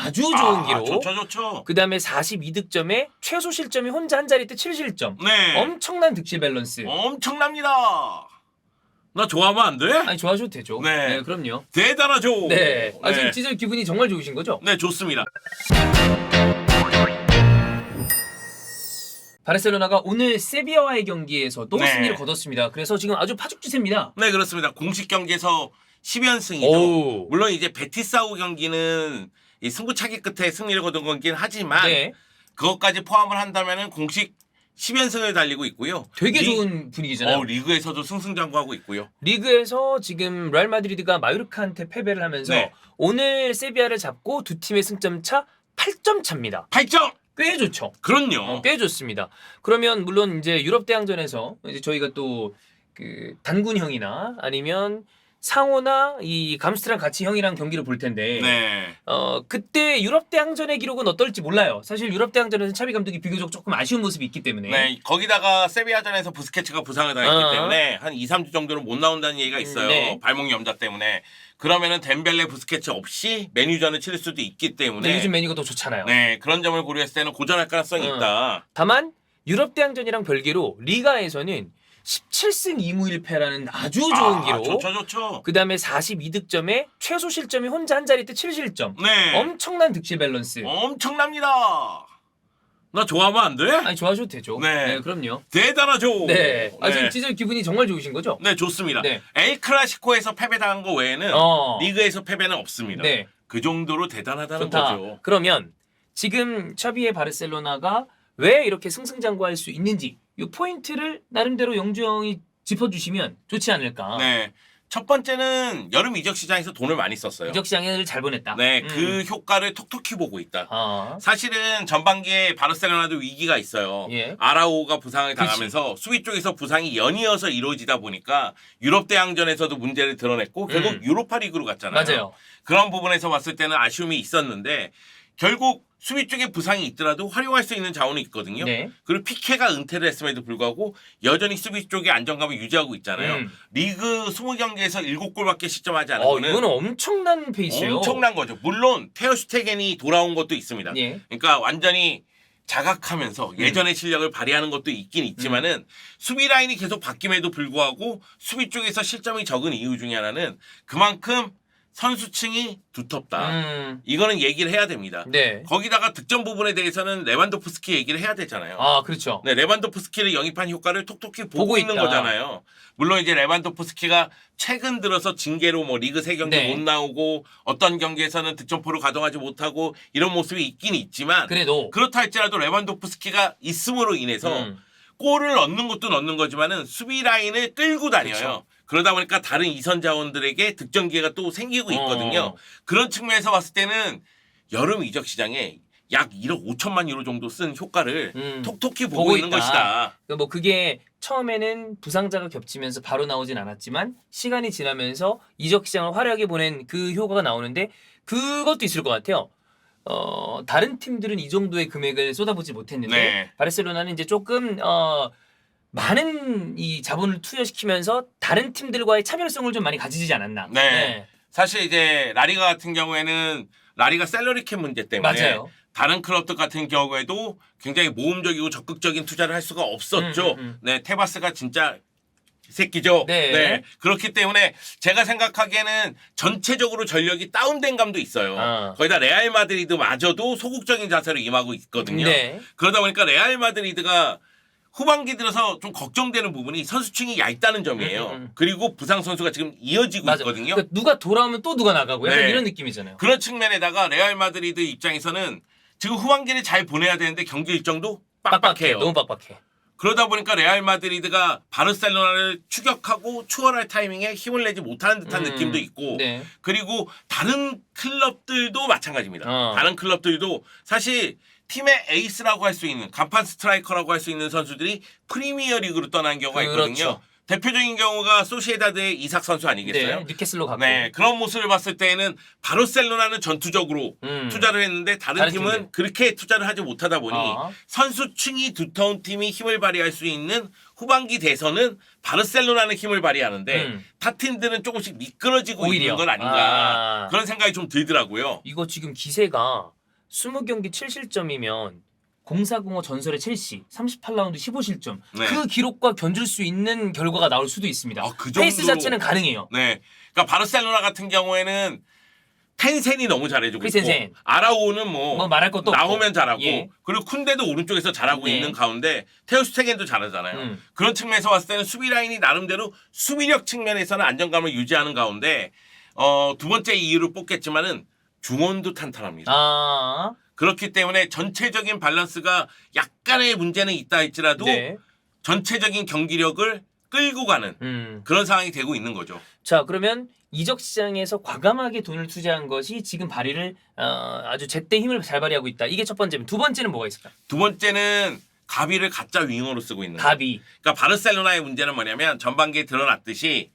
아주 좋은 기록. 좋죠. 그 다음에 42득점에 최소 실점이 혼자 한 자리 때 7실점. 네. 엄청난 득실 밸런스. 엄청납니다. 나 좋아하면 안 돼? 아니 좋아하셔도 되죠. 네. 그럼요. 대단하죠. 네. 아, 네. 지금 진짜 기분이 정말 좋으신 거죠? 네, 좋습니다. 바르셀로나가 오늘 세비야와의 경기에서도 네. 승리를 거뒀습니다. 그래서 지금 아주 파죽지세입니다. 네, 그렇습니다. 공식 경기에서 10연승이죠. 오. 물론 이제 베티스하고 경기는 이 승부차기 끝에 승리를 거둔 거긴 하지만 네. 그것까지 포함을 한다면은 공식 10연승을 달리고 있고요. 되게 좋은 분위기잖아요. 리그에서도 승승장구하고 있고요. 리그에서 지금 레알 마드리드가 마요르카한테 패배를 하면서 네. 오늘 세비야를 잡고 두 팀의 승점 차 8점 차입니다. 8점. 꽤 좋죠. 그럼요. 꽤 좋습니다. 그러면 물론 이제 유럽 대항전에서 이제 저희가 또 그 단군형이나 아니면 상호나 이 감스트랑 같이 형이랑 경기를 볼 텐데 네. 그때 유럽 대항전의 기록은 어떨지 몰라요. 사실 유럽 대항전에서 차비 감독이 비교적 조금 아쉬운 모습이 있기 때문에 네, 거기다가 세비야전에서 부스케츠가 부상을 당했기 때문에 한 2, 3주 정도는 못 나온다는 얘기가 있어요. 네. 발목 염좌 때문에. 그러면은 덴벨레 부스케츠 없이 메뉴전을 치를 수도 있기 때문에 네, 요즘 메뉴가 더 좋잖아요. 네, 그런 점을 고려했을 때는 고전할 가능성이 있다. 다만 유럽 대항전이랑 별개로 리가에서는 17승 2무 1패라는 아주 좋은 기록. 좋죠. 그 다음에 42득점에 최소 실점이 혼자 한 자리 때 7실점. 네. 엄청난 득실 밸런스. 엄청납니다. 나 좋아하면 안 돼? 아니 좋아하셔도 되죠. 네. 그럼요. 대단하죠. 네. 아, 지금 네. 진짜 기분이 정말 좋으신 거죠? 네, 좋습니다. 네. 엘 클라시코에서 패배당한 거 외에는 리그에서 패배는 없습니다. 네. 그 정도로 대단하다는 좋다. 거죠. 그러면 지금 차비의 바르셀로나가 왜 이렇게 승승장구할 수 있는지 이 포인트를 나름대로 영주 형이 짚어주시면 좋지 않을까. 네. 첫 번째는 여름 이적 시장에서 돈을 많이 썼어요. 이적 시장을 잘 보냈다. 네, 그 효과를 톡톡히 보고 있다. 사실은 전반기에 바르셀로나도 위기가 있어요. 예. 아라오가 부상을 당하면서 수비 쪽에서 부상이 연이어서 이루어지다 보니까 유럽 대항전에서도 문제를 드러냈고 결국 유로파 리그로 갔잖아요. 맞아요. 그런 부분에서 봤을 때는 아쉬움이 있었는데 결국 수비 쪽에 부상이 있더라도 활용할 수 있는 자원이 있거든요. 네. 그리고 피케가 은퇴를 했음에도 불구하고 여전히 수비 쪽에 안정감을 유지하고 있잖아요. 리그 20경기에서 7골밖에 실점하지 않은 거는 이거는 엄청난 페이스예요. 엄청난 거죠. 물론 테어슈테겐이 돌아온 것도 있습니다. 예. 그러니까 완전히 자각하면서 예전의 실력을 발휘하는 것도 있긴 있지만은 수비 라인이 계속 바뀜에도 불구하고 수비 쪽에서 실점이 적은 이유 중에 하나는 그만큼 선수층이 두텁다. 이거는 얘기를 해야 됩니다. 네. 거기다가 득점 부분에 대해서는 레반도프스키 얘기를 해야 되잖아요. 아, 그렇죠. 네, 레반도프스키를 영입한 효과를 톡톡히 보고 있는 있다. 거잖아요. 물론 이제 레반도프스키가 최근 들어서 징계로 뭐 리그 3경기 네. 못 나오고 어떤 경기에서는 득점포를 가동하지 못하고 이런 모습이 있긴 있지만 그래도 그렇다 할지라도 레반도프스키가 있음으로 인해서 골을 넣는 것도 넣는 거지만은 수비 라인을 끌고 다녀요. 그쵸. 그러다 보니까 다른 이선 자원들에게 득점 기회가 또 생기고 있거든요. 그런 측면에서 봤을 때는 여름 이적 시장에 약 1억 5천만 유로 정도 쓴 효과를 톡톡히 보고 있는 것이다. 뭐 그게 처음에는 부상자가 겹치면서 바로 나오진 않았지만 시간이 지나면서 이적 시장을 화려하게 보낸 그 효과가 나오는데 그것도 있을 것 같아요. 다른 팀들은 이 정도의 금액을 쏟아부지 못했는데 네. 바르셀로나는 이제 조금 많은 이 자본을 투여시키면서 다른 팀들과의 차별성을 좀 많이 가지지 않았나. 네. 사실 이제 라리가 같은 경우에는 라리가 셀러리캡 문제 때문에 맞아요. 다른 클럽들 같은 경우에도 굉장히 모험적이고 적극적인 투자를 할 수가 없었죠. 네, 테바스가 진짜 새끼죠. 네. 그렇기 때문에 제가 생각하기에는 전체적으로 전력이 다운된 감도 있어요. 거기다 레알 마드리드마저도 소극적인 자세로 임하고 있거든요. 네. 그러다 보니까 레알 마드리드가 후반기 들어서 좀 걱정되는 부분이 선수층이 얇다는 점이에요. 그리고 부상 선수가 지금 이어지고 맞아. 있거든요. 그러니까 누가 돌아오면 또 누가 나가고 약간 네. 이런 느낌이잖아요. 그런 측면에다가 레알 마드리드 입장에서는 지금 후반기를 잘 보내야 되는데 경기 일정도 빡빡해요. 너무 빡빡해. 그러다 보니까 레알 마드리드가 바르셀로나를 추격하고 추월할 타이밍에 힘을 내지 못하는 듯한 느낌도 있고 네. 그리고 다른 클럽들도 마찬가지입니다. 어. 다른 클럽들도 사실 팀의 에이스라고 할 수 있는 간판 스트라이커라고 할 수 있는 선수들이 프리미어 리그로 떠난 경우가 있거든요. 그렇죠. 대표적인 경우가 소시에다드의 이삭 선수 아니겠어요? 네. 뉴캐슬로 가고. 네, 그런 모습을 봤을 때에는 바르셀로나는 전투적으로 투자를 했는데 다른 팀은 팀들. 그렇게 투자를 하지 못하다 보니 선수층이 두터운 팀이 힘을 발휘할 수 있는 후반기 대선은 바르셀로나는 힘을 발휘하는데 타 팀들은 조금씩 미끄러지고 오히려. 있는 건 아닌가 그런 생각이 좀 들더라고요. 이거 지금 기세가 20경기 7실점이면 0405 전설의 첼시 38라운드 15실점. 네. 그 기록과 견줄 수 있는 결과가 나올 수도 있습니다. 그 정도로- 페이스 자체는 가능해요. 네. 그러니까 바르셀로나 같은 경우에는 텐센이 너무 잘해주고 크리스텐센. 있고 아라오는 뭐 말할 것도 나오면 없고. 잘하고 예. 그리고 쿤데도 오른쪽에서 잘하고 네. 있는 가운데 테오스테겐도 잘하잖아요. 그런 측면에서 봤을 때는 수비 라인이 나름대로 수비력 측면에서는 안정감을 유지하는 가운데 두 번째 이유를 뽑겠지만은 중원도 탄탄합니다. 아, 그렇기 때문에 전체적인 밸런스가 약간의 문제는 있다 할지라도 네. 전체적인 경기력을 끌고 가는 그런 상황이 되고 있는 거죠. 자, 그러면 이적 시장에서 과감하게 돈을 투자한 것이 지금 발휘를 아주 제때 힘을 잘 발휘하고 있다. 이게 첫 번째면 두 번째는 뭐가 있을까? 두 번째는 가비를 가짜 윙어로 쓰고 있는 거예요. 가비. 그러니까 바르셀로나의 문제는 뭐냐면 전반기에 드러났듯이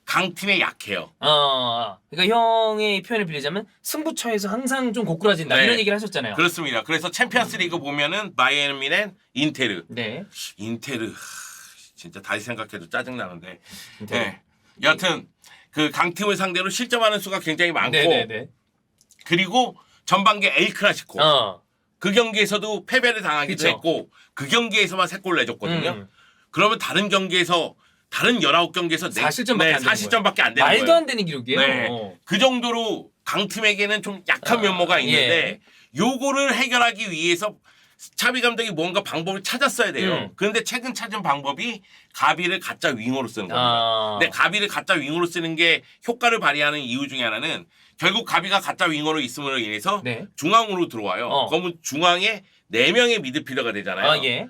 강팀에 약해요. 그러니까 형의 표현을 빌리자면 승부처에서 항상 좀 고꾸라진다. 네. 이런 얘기를 하셨잖아요. 그렇습니다. 그래서 챔피언스리그 보면은 바이에른 뮌헨, 인테르. 네. 인테르 진짜 다시 생각해도 짜증 나는데. 인테르. 네. 여하튼 그 강팀을 상대로 실점하는 수가 굉장히 많고 네네네. 그리고 전반기 엘 클라시코 그 경기에서도 패배를 당하기도 그쵸. 했고 그 경기에서만 3골 내줬거든요. 그러면 다른 경기에서 다른 19경기에서 4실점밖에 안 되는 거예요. 말도 안 되는 기록이에요. 네. 그 정도로 강팀에게는 좀 약한 면모가 있는데 요거를 해결하기 위해서 차비 감독이 뭔가 방법을 찾았어야 돼요. 그런데 최근 찾은 방법이 가비를 가짜 윙어로 쓰는 겁니다. 근데 가비를 가짜 윙어로 쓰는 게 효과를 발휘하는 이유 중에 하나는 결국 가비가 가짜 윙어로 있음으로 인해서 네. 중앙으로 들어와요. 그러면 중앙에 4명의 미드필더가 되잖아요. 예.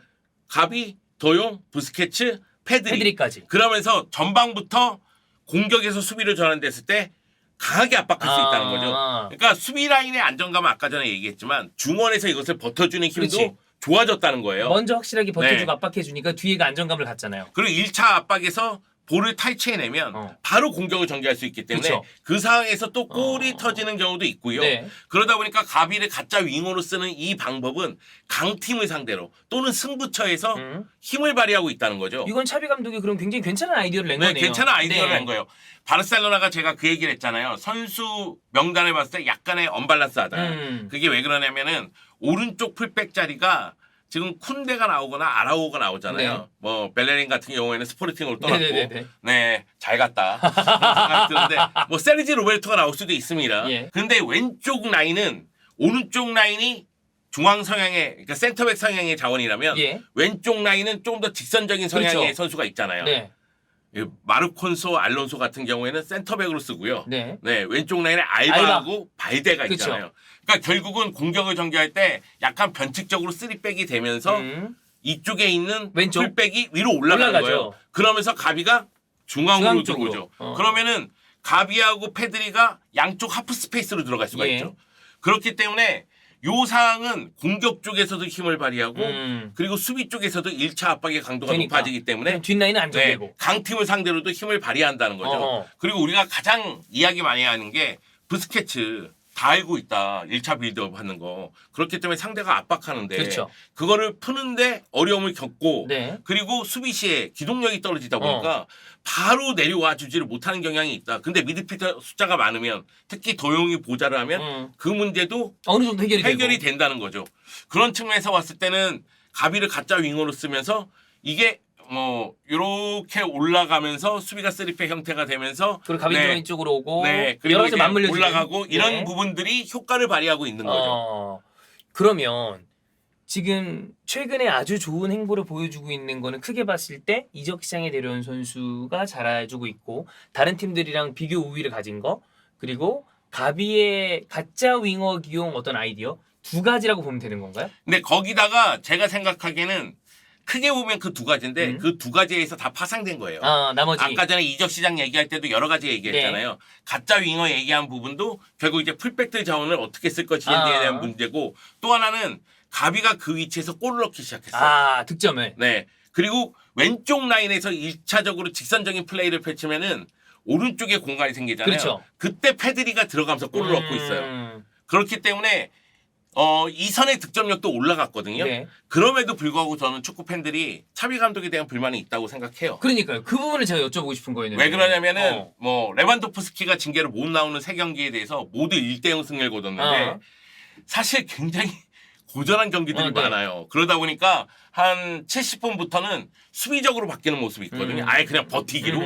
가비, 도용, 부스케츠, 페드리. 페드리까지. 그러면서 전방부터 공격에서 수비를 전환됐을 때 강하게 압박할 수 있다는 거죠. 그러니까 수비 라인의 안정감은 아까 전에 얘기했지만 중원에서 이것을 버텨주는 힘도 그렇지. 좋아졌다는 거예요. 먼저 확실하게 버텨주고 네. 압박해주니까 뒤에가 안정감을 갖잖아요. 그리고 1차 압박에서 볼을 탈취해내면 바로 공격을 전개할 수 있기 때문에 그쵸. 그 상황에서 또 골이 터지는 경우도 있고요. 네. 그러다 보니까 가비를 가짜 윙어로 쓰는 이 방법은 강팀을 상대로 또는 승부처에서 힘을 발휘하고 있다는 거죠. 이건 차비 감독이 그럼 굉장히 괜찮은 아이디어를 낸 네, 거네요. 괜찮은 아이디어를 네. 낸 거예요. 바르셀로나가 제가 그 얘기를 했잖아요. 선수 명단을 봤을 때 약간의 언밸런스하다. 그게 왜 그러냐면은 오른쪽 풀백 자리가 지금 쿤데가 나오거나 아라오가 나오잖아요. 네. 뭐 벨레린 같은 경우에는 스포르팅으로 떠났고, 네네네네. 네, 잘 갔다. 그런 생각이 드는데 뭐 세르지 로베르토가 나올 수도 있습니다. 예. 근데 왼쪽 라인은 오른쪽 라인이 중앙 성향의 그러니까 센터백 성향의 자원이라면 예. 왼쪽 라인은 조금 더 직선적인 성향의 그렇죠. 선수가 있잖아요. 네. 마르콘소, 알론소 같은 경우에는 센터백으로 쓰고요. 네. 왼쪽 라인에 알바하고 발데가 그쵸. 있잖아요. 그러니까 결국은 공격을 전개할 때 약간 변칙적으로 3백이 되면서 이쪽에 있는 왼쪽? 풀백이 위로 올라가는 올라가죠. 거예요. 그러면서 가비가 중앙으로 중앙 쪽으로. 들어오죠. 어. 그러면은 가비하고 페드리가 양쪽 하프 스페이스로 들어갈 수가 예. 있죠. 그렇기 때문에 요 상황은 공격 쪽에서도 힘을 발휘하고 그리고 수비 쪽에서도 1차 압박의 강도가 그러니까. 높아지기 때문에 뒷라인은 안정되고. 강팀을 상대로도 힘을 발휘한다는 거죠. 어허. 그리고 우리가 가장 이야기 많이 하는 게 부스케츠 다 알고 있다. 1차 빌드업 하는 거. 그렇기 때문에 상대가 압박하는데 그렇죠. 그거를 푸는데 어려움을 겪고 네. 그리고 수비 시에 기동력이 떨어지다 보니까 바로 내려와 주지를 못하는 경향이 있다. 근데 미드필더 숫자가 많으면 특히 도용이 보좌를 하면 그 문제도 어느 정도 해결이 되고. 된다는 거죠. 그런 측면에서 봤을 때는 가비를 가짜 윙어로 쓰면서 이게 뭐 이렇게 올라가면서 수비가 3팩 형태가 되면서 그리고 가빈 쪽으로 오고 그리고 여러 가지 이제 맞물려 올라가고 이런 부분들이 효과를 발휘하고 있는 거죠. 그러면 지금 최근에 아주 좋은 행보를 보여주고 있는 거는 크게 봤을 때 이적 시장에 데려온 선수가 잘해주고 있고 다른 팀들이랑 비교 우위를 가진 거 그리고 가비의 가짜 윙어 기용 어떤 아이디어 두 가지라고 보면 되는 건가요? 근데 거기다가 제가 생각하기에는 크게 보면 그 두 가지인데 그 두 가지에서 다 파생된 거예요. 나머지 아까 전에 이적 시장 얘기할 때도 여러 가지 얘기했잖아요. 가짜 윙어 얘기한 부분도 결국 이제 풀백들 자원을 어떻게 쓸 것인지에 대한 문제고 또 하나는 가비가 그 위치에서 골을 넣기 시작했어요. 득점을. 네. 그리고 왼쪽 라인에서 1차적으로 직선적인 플레이를 펼치면은 오른쪽에 공간이 생기잖아요. 그렇죠. 그때 페드리가 들어가면서 골을 넣고 있어요. 그렇기 때문에 이선의 득점력도 올라갔거든요. 네. 그럼에도 불구하고 저는 축구 팬들이 차비 감독에 대한 불만이 있다고 생각해요. 그러니까요. 그 부분을 제가 여쭤보고 싶은 거예요. 왜 그러냐면은 뭐 레반도프스키가 징계로 못 나오는 세 경기에 대해서 모두 1대0 승리를 거뒀는데 사실 굉장히 고전한 경기들이 네. 많아요. 그러다 보니까 한 70분부터는 수비적으로 바뀌는 모습이 있거든요. 아예 그냥 버티기로.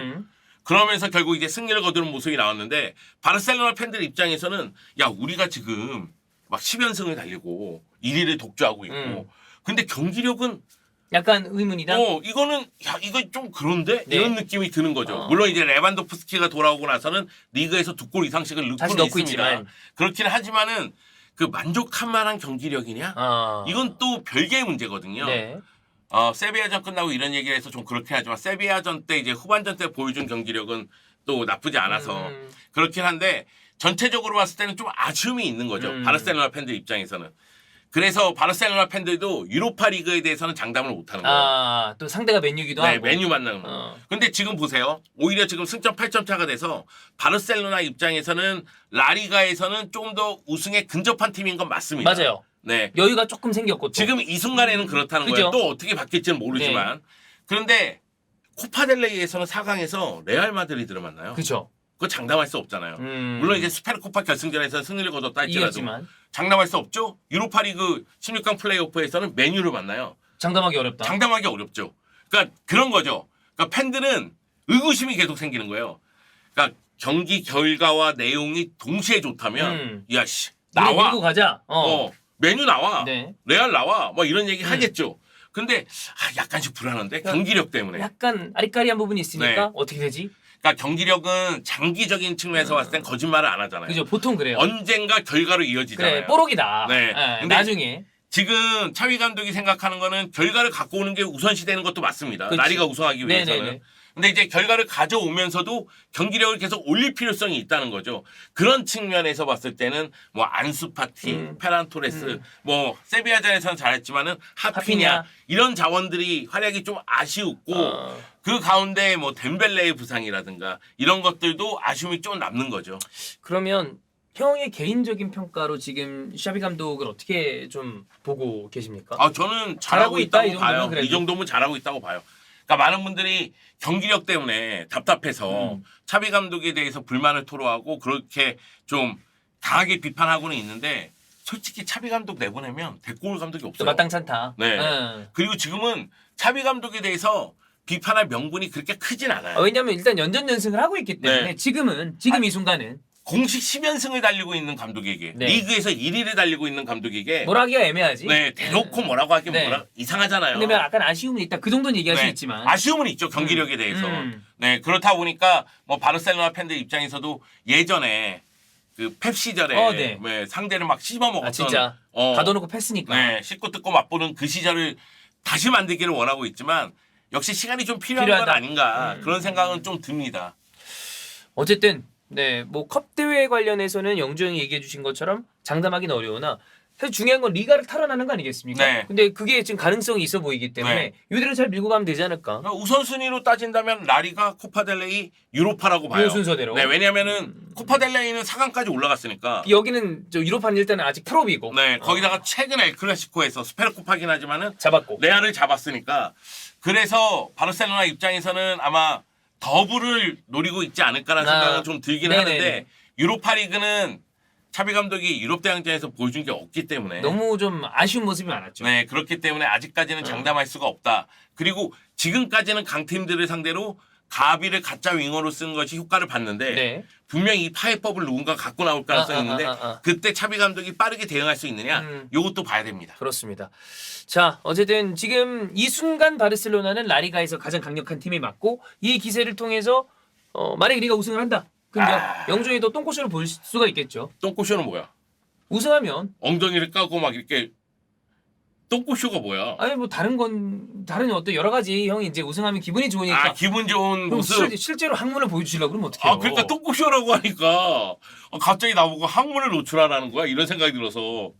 그러면서 결국 이제 승리를 거두는 모습이 나왔는데 바르셀로나 팬들 입장에서는 야 우리가 지금 막 10연승을 달리고 1위를 독주하고 있고 근데 경기력은 약간 의문이다. 이거는 야 이거 좀 그런데 네. 이런 느낌이 드는 거죠. 물론 이제 레반도프스키가 돌아오고 나서는 리그에서 2골 이상씩을 다시 넣고는 넣고 있습니다. 있지만. 그렇기는 하지만은 그 만족할 만한 경기력이냐? 이건 또 별개의 문제거든요. 네. 세비야전 끝나고 이런 얘기를 해서 좀 그렇긴 하지만 세비야전 때 이제 후반전 때 보여준 경기력은 또 나쁘지 않아서 그렇긴 한데 전체적으로 봤을 때는 좀 아쉬움이 있는 거죠. 바르셀로나 팬들 입장에서는. 그래서 바르셀로나 팬들도 유로파 리그에 대해서는 장담을 못하는 거예요. 또 상대가 맨유기도 네, 하고. 맨유 만나는 거. 근데 지금 보세요. 오히려 지금 승점 8점 차가 돼서 바르셀로나 입장에서는 라리가에서는 좀 더 우승에 근접한 팀인 건 맞습니다. 맞아요. 네. 여유가 조금 생겼고 또. 지금 이 순간에는 그렇다는 그죠? 거예요. 또 어떻게 바뀔지는 모르지만. 네. 그런데 코파델레이에서는 4강에서 레알 마드리드를 만나요. 그죠. 그거 장담할 수 없잖아요. 물론 이제 스페르코파 결승전에서 승리를 거뒀다 할지라도 이겼지만 장담할 수 없죠. 유로파리그 16강 플레이오프에서는 맨유를 만나요. 장담하기 어렵다. 장담하기 어렵죠. 그러니까 그런 거죠. 그러니까 팬들은 의구심이 계속 생기는 거예요. 그러니까 경기 결과와 내용이 동시에 좋다면 야씨 나와. 밀고 가자. 메뉴 나와. 네. 레알 나와. 뭐 이런 얘기 하겠죠. 근데 약간씩 불안한데 경기력 때문에. 약간 아리까리한 부분이 있으니까 네. 어떻게 되지? 그러니까 경기력은 장기적인 측면에서 봤을 땐 거짓말을 안 하잖아요. 그죠. 보통 그래요. 언젠가 결과로 이어지잖아요. 그래 뽀록이다. 네. 근데 나중에. 지금 차위 감독이 생각하는 거는 결과를 갖고 오는 게 우선시되는 것도 맞습니다. 그치. 라리가 우승하기 위해서는. 네네네. 근데 이제 결과를 가져오면서도 경기력을 계속 올릴 필요성이 있다는 거죠. 그런 측면에서 봤을 때는 뭐 안수파티, 페란 토레스, 뭐 세비야전에서는 잘했지만은 하피냐 하피냐. 이런 자원들이 활약이 좀 아쉬웠고 그 가운데 뭐 덴벨레의 부상이라든가 이런 것들도 아쉬움이 좀 남는 거죠. 그러면 형의 개인적인 평가로 지금 샤비 감독을 어떻게 좀 보고 계십니까? 저는 잘하고 잘하고 있다, 있다고 이 봐요. 정도면 그래도. 이 정도면 잘하고 있다고 봐요. 그러니까 많은 분들이 경기력 때문에 답답해서 차비 감독에 대해서 불만을 토로하고 그렇게 좀 강하게 비판하고는 있는데 솔직히 차비 감독 내보내면 데리고 올 감독이 또 없어요. 마땅찮다. 네. 그리고 지금은 차비 감독에 대해서 비판할 명분이 그렇게 크진 않아요. 왜냐면 일단 연전연승을 하고 있기 때문에 네. 지금 이 순간은 공식 10연승을 달리고 있는 감독에게 네. 리그에서 1위를 달리고 있는 감독에게 뭐라 하기가 애매하지. 네, 대놓고 뭐라고 하긴 네. 뭐라 이상하잖아요. 근데 약간 아쉬움은 있다. 그 정도는 얘기할 수 네, 있지만. 아쉬움은 있죠 경기력에 대해서. 음. 네 그렇다 보니까 뭐 바르셀로나 팬들 입장에서도 예전에 그 펩 시절에 네. 왜 상대를 막 씹어 먹었던 진짜 가둬놓고 패스니까. 네 씹고 뜯고 맛보는 그 시절을 다시 만들기를 원하고 있지만 역시 시간이 좀 필요한 건 필요하다. 아닌가 그런 생각은 좀 듭니다. 어쨌든 네, 뭐 컵 대회 관련해서는 영주 형이 얘기해 주신 것처럼 장담하기는 어려우나 사실 중요한 건 리가를 탈환하는 거 아니겠습니까? 네. 근데 그게 지금 가능성이 있어 보이기 때문에 네. 이대로 잘 밀고 가면 되지 않을까? 그러니까 우선순위로 따진다면 라리가 코파델레이 유로파라고 봐요. 요 순서대로. 네 왜냐면은 코파델레이는 4강까지 올라갔으니까. 여기는 저 유로파는 일단은 아직 프로비고. 네 거기다가 최근 엘클라시코에서 스페르코파긴 하지만은 잡았고. 레알을 잡았으니까 그래서 바르셀로나 입장에서는 아마 더블을 노리고 있지 않을까라는 생각은 좀 들긴 네네네. 하는데 유로파리그는 차비 감독이 유럽 대항전에서 보여준 게 없기 때문에 너무 좀 아쉬운 모습이 많았죠. 네 그렇기 때문에 아직까지는 장담할 수가 없다. 그리고 지금까지는 강팀들을 상대로 가비를 가짜 윙어로 쓴 것이 효과를 봤는데 네. 분명히 이 파해법을 누군가 갖고 나올 가능성이 있는데 그때 차비 감독이 빠르게 대응할 수 있느냐 이것도 봐야 됩니다. 그렇습니다. 자, 어쨌든 지금 이 순간 바르셀로나는 라리가에서 가장 강력한 팀이 맞고 이 기세를 통해서 만약에 리가 우승을 한다. 그럼 영종이도 똥꼬쇼를 볼 수가 있겠죠. 똥꼬쇼는 뭐야? 우승하면 엉덩이를 까고 막 이렇게 똥꼬쇼가 뭐야? 아니 뭐 다른 어떤 여러 가지 형이 이제 우승하면 기분이 좋으니까 기분 좋은 그럼 모습. 실제로 항문을 보여주시려고 그러면 어떡해요? 그러니까 똥꼬쇼라고 하니까 갑자기 나보고 항문을 노출하라는 거야 이런 생각이 들어서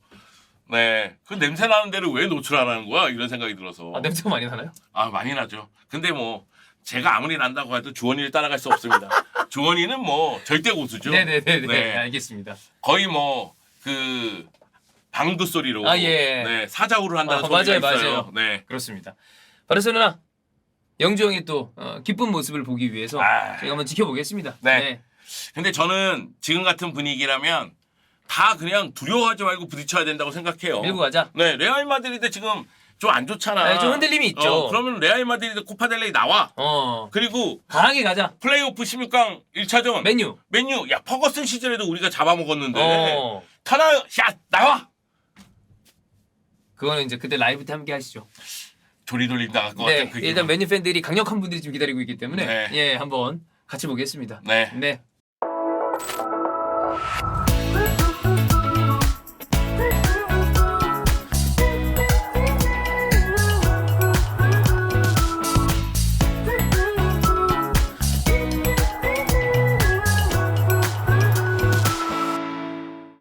네, 그 냄새 나는 데를 왜 노출하라는 거야 이런 생각이 들어서 냄새가 많이 나나요? 많이 나죠. 근데 뭐 제가 아무리 난다고 해도 주원이를 따라갈 수 없습니다. 주원이는 뭐 절대 고수죠. 네네네. 네. 알겠습니다. 거의 뭐 그 방구 소리로 예. 네, 사자우를 한다는 소리가 맞아요, 있어요. 맞아요. 네. 그렇습니다. 바르셀로나 영주 형의 또 기쁜 모습을 보기 위해서 저희가 한번 지켜보겠습니다. 네. 근데 저는 지금 같은 분위기라면 다 그냥 두려워하지 말고 부딪혀야 된다고 생각해요. 밀고 가자. 네, 레알 마드리드 지금 좀 안 좋잖아. 네, 좀 흔들림이 있죠. 그러면 레알 마드리드 코파델레이 나와. 그리고 강하게 가자. 플레이오프 16강 1차전 맨유. 야 퍼거슨 시절에도 우리가 잡아먹었는데 어. 타나 샷 나와. 그거는 이제 그때 라이브 때 함께 하시죠. 조리돌림 나갈 것 네, 같은 그 일단 맨유 팬들이 강력한 분들이 지금 기다리고 있기 때문에 네. 예, 한번 같이 보겠습니다. 네. 네.